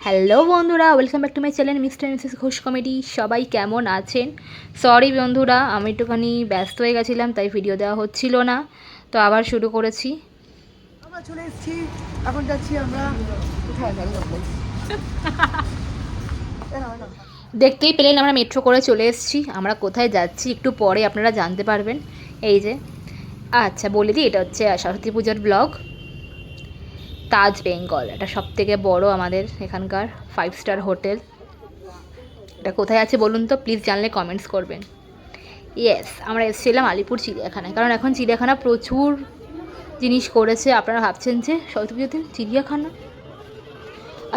Hello বন্ধুরা, welcome back to my channel mister Mrs Ghosh comedy. সবাই কেমন আছেন? সরি বন্ধুরা, আমি একটুখানি ব্যস্ত হয়ে গেছিলাম, তাই ভিডিও দেওয়া হচ্ছিল না। তো আবার শুরু করেছি। আমরা চলে এসেছি, এখন যাচ্ছি আমরা কোথায় দেখতেই পেলেন আমরা মেট্রো করে চলে এসেছি। আমরা কোথায় যাচ্ছি একটু পরে আপনারা জানতে পারবেন। এই যে আচ্ছা বলে দিই, এটা হচ্ছে সরস্বতী পূজার ব্লগ। তাজ বেঙ্গল, এটা সবথেকে বড় আমাদের এখানকার 5 স্টার হোটেল। এটা কোথায় আছে বলুন তো, প্লিজ জানলে কমেন্টস করবেন। ইয়েস, আমরা এসেছিলাম আলিপুর চিড়িয়াখানায়, কারণ এখন চিড়িয়াখানা প্রচুর জিনিস করেছে। আপনারা ভাবছেন যে সরস্বতী পুজোর দিন চিড়িয়াখানা,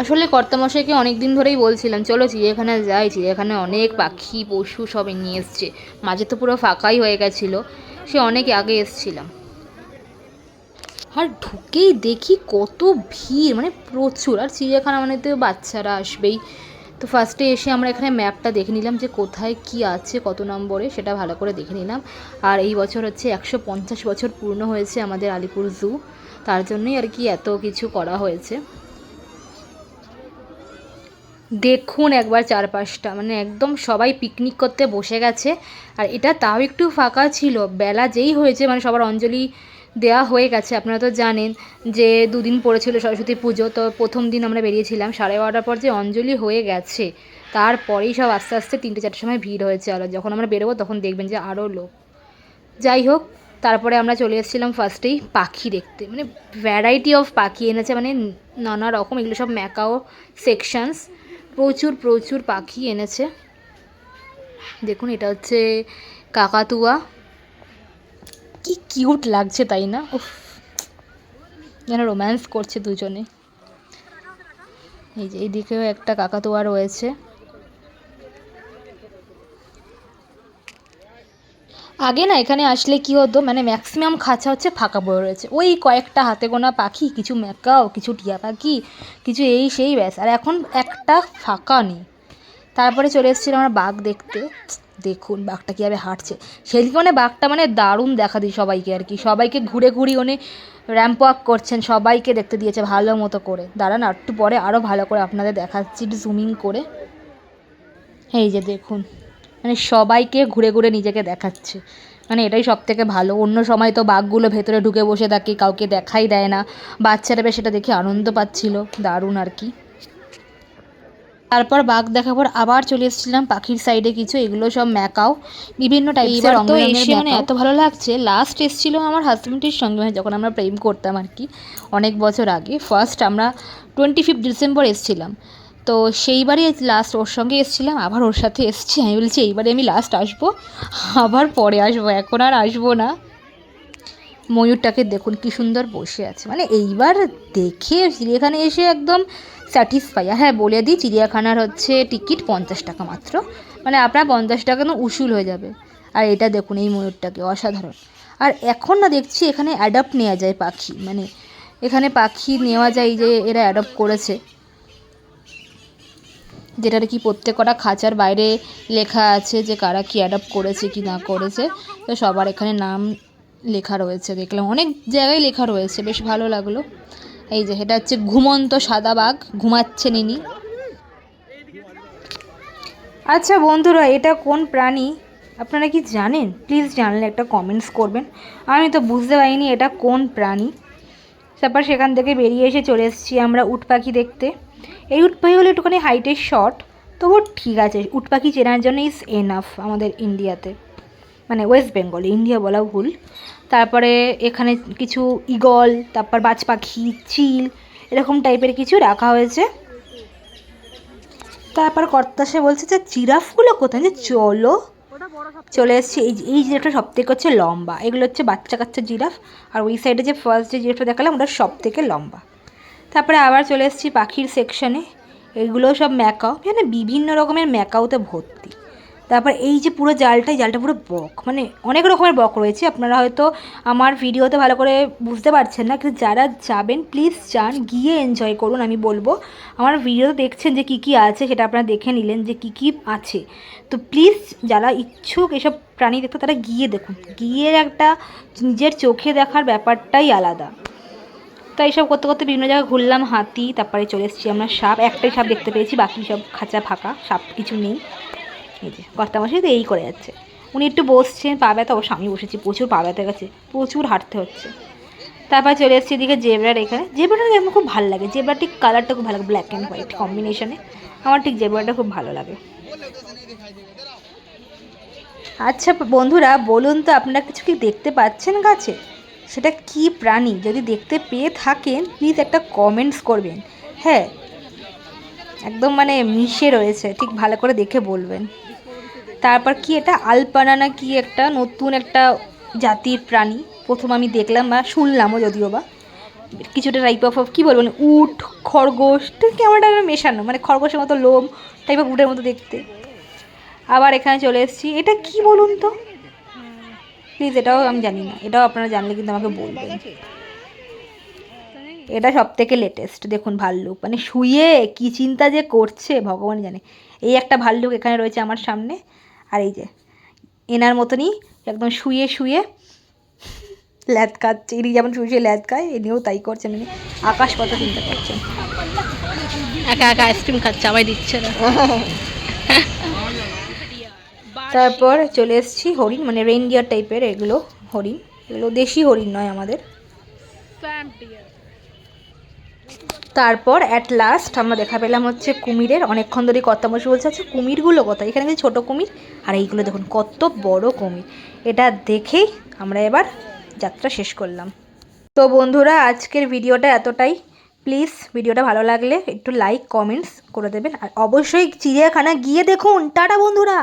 আসলে কর্তামশাইকে অনেক দিন ধরেই বলছিলাম চলো চিড়িয়াখানায় যাই, চিড়িয়াখানায় অনেক পাখি পশু সব নিয়ে এসছে। মাঝে তো পুরো ফাঁকাই হয়ে গেছিলো, সে অনেক আগে এসছিলাম। আর ঢুকেই দেখি কত ভিড়, মানে প্রচুর। আর চিড়িয়াখানা মানে তো বাচ্চারা আসবেই। তো ফার্স্টে এসে আমরা এখানে ম্যাপটা দেখে নিলাম যে কোথায় কি আছে, কত নম্বরে, সেটা ভালো করে দেখে নিলাম। আর এই বছর হচ্ছে 150 বছর পূর্ণ হয়েছে আমাদের আলিপুর জু, তার জন্যই আর কি এত কিছু করা হয়েছে। দেখুন একবার চারপাশটা, মানে একদম সবাই পিকনিক করতে বসে গেছে। আর এটা তাও একটু ফাঁকা ছিল, বেলা যেই হয়েছে মানে সবার অঞ্জলি দেওয়া হয়ে গেছে। আপনারা তো জানেন যে দুদিন পড়েছিল সরস্বতী পুজো, তো প্রথম দিন আমরা বেরিয়েছিলাম 12:30টার পর, যে অঞ্জলি হয়ে গেছে তারপরেই সব আস্তে আস্তে 3টে-4টের সময় ভিড় হয়েছে। আর যখন আমরা বেরোবো তখন দেখবেন যে আরও লোক। যাই হোক, তারপরে আমরা চলে এসেছিলাম ফার্স্টেই পাখি দেখতে। মানে ভ্যারাইটি অফ পাখি এনেছে, মানে নানা রকম, এগুলো সব ম্যাকাও সেকশনস। প্রচুর প্রচুর পাখি এনেছে। দেখুন এটা হচ্ছে কাকাতুয়া, কি কিউট লাগছে তাই না? উফ, যেন রোম্যান্স করছে দুজনে। এই যে এইদিকেও একটা কাকাতুয়া রয়েছে। আগে না এখানে আসলে কি হতো, মানে ম্যাক্সিমাম খাঁচা হচ্ছে ফাঁকা পড়ে রয়েছে, ওই কয়েকটা হাতে গোনা পাখি, কিছু ম্যাকাও, কিছু টিয়া পাখি, কিছু এই সেই, ব্যাস। আর এখন একটা ফাঁকা নেই। তারপরে চলে এসেছিলাম আমরা বাঘ দেখতে। দেখুন বাঘটা কীভাবে হাঁটছে সেদিকে, মানে বাঘটা মানে দারুণ দেখা দিই সবাইকে আর কি। সবাইকে ঘুরে ঘুরি উনি র্যাম্প ওয়াক করছেন, সবাইকে দেখতে দিয়েছে ভালো মতো করে। দাঁড়ান একটু পরে আরও ভালো করে আপনাদের দেখাচ্ছি একটু জুমিং করে। এই যে দেখুন, মানে সবাইকে ঘুরে ঘুরে নিজেকে দেখাচ্ছে, মানে এটাই সব থেকে ভালো। অন্য সময় তো বাঘগুলো ভেতরে ঢুকে বসে থাকে, কাউকে দেখাই দেয় না। বাচ্চারা বেশ সেটা দেখে আনন্দ পাচ্ছিল, দারুণ আর কি। তারপর বাঘ দেখার পর আবার চলে এসেছিলাম পাখির সাইডে কিছু, এগুলো সব ম্যাকাও, বিভিন্ন টাইপের রঙ এসে মানে এত ভালো লাগছে। লাস্ট এসেছিল আমার হাজব্যান্ডের সঙ্গে, মানে যখন আমরা প্রেম করতাম আর কি, অনেক বছর আগে। ফার্স্ট আমরা 25 ডিসেম্বর এসেছিলাম, তো সেইবারই লাস্ট ওর সঙ্গে এসেছিলাম, আবার ওর সাথে এসেছি। আমি বলছি এইবারে আমি লাস্ট আসবো, আবার পরে আসবো, এখন আর আসবো না। ময়ূরটাকে দেখুন কি সুন্দর বসে আছে, মানে এইবার দেখে চিড়িয়াখানায় এসে একদম স্যাটিসফাই। হ্যাঁ বলে দিই, চিড়িয়াখানার হচ্ছে টিকিট 50 টাকা মাত্র, মানে আপনার 50 টাকা তো উসুল হয়ে যাবে। আর এটা দেখুন এই ময়ূরটাকে, অসাধারণ। আর এখন না দেখছি এখানে অ্যাডপ্ট নেওয়া যায় পাখি, মানে এখানে পাখি নেওয়া যায়, যে এরা অ্যাডপ্ট করেছে, যেটার কি প্রত্যেকটা খাঁচার বাইরে লেখা আছে যে কারা কি অ্যাডপ্ট করেছে কি না করেছে। তো সবার এখানে নাম লেখা রয়েছে, দেখলাম অনেক জায়গায় লেখা রয়েছে, বেশ ভালো লাগলো। এই যে এটা হচ্ছে ঘুমন্ত সাদা বাঘ, ঘুমাচ্ছেন ইনি। আচ্ছা বন্ধুরা, এটা কোন প্রাণী আপনারা কি জানেন? প্লিজ জানলে একটা কমেন্টস করবেন। আমি তো বুঝতে পারিনি এটা কোন প্রাণী। তারপর সেখান থেকে বেরিয়ে এসে চলে এসেছি আমরা উট পাখি দেখতে। এই উট পাখি হলো একটুখানি হাইটের শর্ট, তবু ঠিক আছে, উট পাখি চেনার জন্য ইজ এনাফ আমাদের ইন্ডিয়াতে, মানে ওয়েস্ট বেঙ্গল, ইন্ডিয়া বলা ভুল। তারপরে এখানে কিছু ঈগল, তারপর বাজ পাখি, চিল, এরকম টাইপের কিছু রাখা হয়েছে। তারপর কর্তা সে বলছে যে জিরাফগুলো কোথায়, যে চলো চলে এসেছি। এই জিরাফটা সব থেকে হচ্ছে লম্বা, এগুলো হচ্ছে বাচ্চা কাচ্চা জিরাফ। আর ওই সাইডে যে ফার্স্ট যে জিরাফটা দেখালাম ওটা সব থেকে লম্বা। তারপরে আবার চলে এসেছি পাখির সেকশানে, এগুলোও সব ম্যাকাও, মানে বিভিন্ন রকমের ম্যাকাওতে ভর্তি। তারপর এই যে পুরো জালটা, এই জালটা পুরো বক, মানে অনেক রকমের বক রয়েছে। আপনারা হয়তো আমার ভিডিওতে ভালো করে বুঝতে পারছেন না, কিন্তু যারা যাবেন প্লিজ যান, গিয়ে এনজয় করুন। আমি বলবো আমার ভিডিওতে দেখছেন যে কী কী আছে, সেটা আপনারা দেখে নিলেন যে কী কী আছে। তো প্লিজ যারা ইচ্ছুক এসব প্রাণী দেখতে, তারা গিয়ে দেখুন, গিয়ে একটা নিজের চোখে দেখার ব্যাপারটাই আলাদা। তো এইসব করতে করতে বিভিন্ন জায়গায় ঘুরলাম, হাতি, তারপরে চলে এসেছি আমরা সাপ, একটাই সাপ দেখতে পেয়েছি, বাকি সব খাঁচা ফাঁকা, সাপ কিছু নেই। এই যে কর্তামশাই তো এই করে যাচ্ছে, উনি একটু বসছেন, পা ব্যথা, অবশ্য আমি বসেছি, প্রচুর পা ব্যথা গেছে, প্রচুর হাঁটতে হচ্ছে। তারপর চলে এসেছি এদিকে জেব্রার এখানে, জেব্রাটা আমার খুব ভালো লাগে, জেব্রার ঠিক কালারটা খুব ভালো লাগে, ব্ল্যাক অ্যান্ড হোয়াইট কম্বিনেশনে, আমার ঠিক জেব্রাটা খুব ভালো লাগে। আচ্ছা বন্ধুরা, বলুন তো আপনারা কিছু কি দেখতে পাচ্ছেন গাছে? সেটা কি প্রাণী? যদি দেখতে পেয়ে থাকেন প্লিজ একটা কমেন্টস করবেন। হ্যাঁ, একদম মানে মিশে রয়েছে, ঠিক ভালো করে দেখে বলবেন। তারপর কি এটা আলপানা না কি একটা নতুন একটা জাতির প্রাণী, প্রথম আমি দেখলাম বা শুনলামও যদিও বা, কিছুটা টাইপ অফ কী বলবো, উট খরগোশ ঠিক কেমন টাইপের মেশানো, মানে খরগোশের মতো লোম, টাইপ অফ উটের মতো দেখতে। আবার এখানে চলে এসেছি, এটা কি বলুন তো প্লিজ, এটাও আমি জানি না, এটাও আপনারা জানলে কিন্তু আমাকে বলবেন। এটা সব থেকে লেটেস্ট, দেখুন ভাল্লুক, মানে শুয়ে কি চিন্তা যে করছে ভগবান জানে। এই একটা ভাল্লুক এখানে রয়েছে আমার সামনে, আর এই যে এনার মতনই একদম শুয়ে শুয়ে ল্যাদ খাচ্ছে, ইনি যেমন শুয়ে শুয়ে ল্যাদ খায়, ইনিও তাই করছেন, ইনি আকাশ কথা চিন্তা করছেন, একা একা আইসক্রিম খাচ্ছে, আমায় দিচ্ছে না। তারপর চলে এসেছি হরিণ, মানে রেইনডিয়ার টাইপের এগুলো হরিণ, এগুলো দেশি হরিণ নয় আমাদের। তারপর অ্যাট লাস্ট আমরা দেখা পেলাম হচ্ছে কুমিরের, অনেকক্ষণ ধরে কর্তামশাই বলছে আচ্ছা কুমিরগুলো কোথায়, এখানে কিন্তু ছোটো কুমির, আর এইগুলো দেখুন কত বড় কুমির। এটা দেখেই আমরা এবার যাত্রা শেষ করলাম। তো বন্ধুরা আজকের ভিডিওটা এতটাই, প্লিজ ভিডিওটা ভালো লাগলে একটু লাইক কমেন্টস করে দেবেন, আর অবশ্যই চিড়িয়াখানা গিয়ে দেখুন। টাটা বন্ধুরা।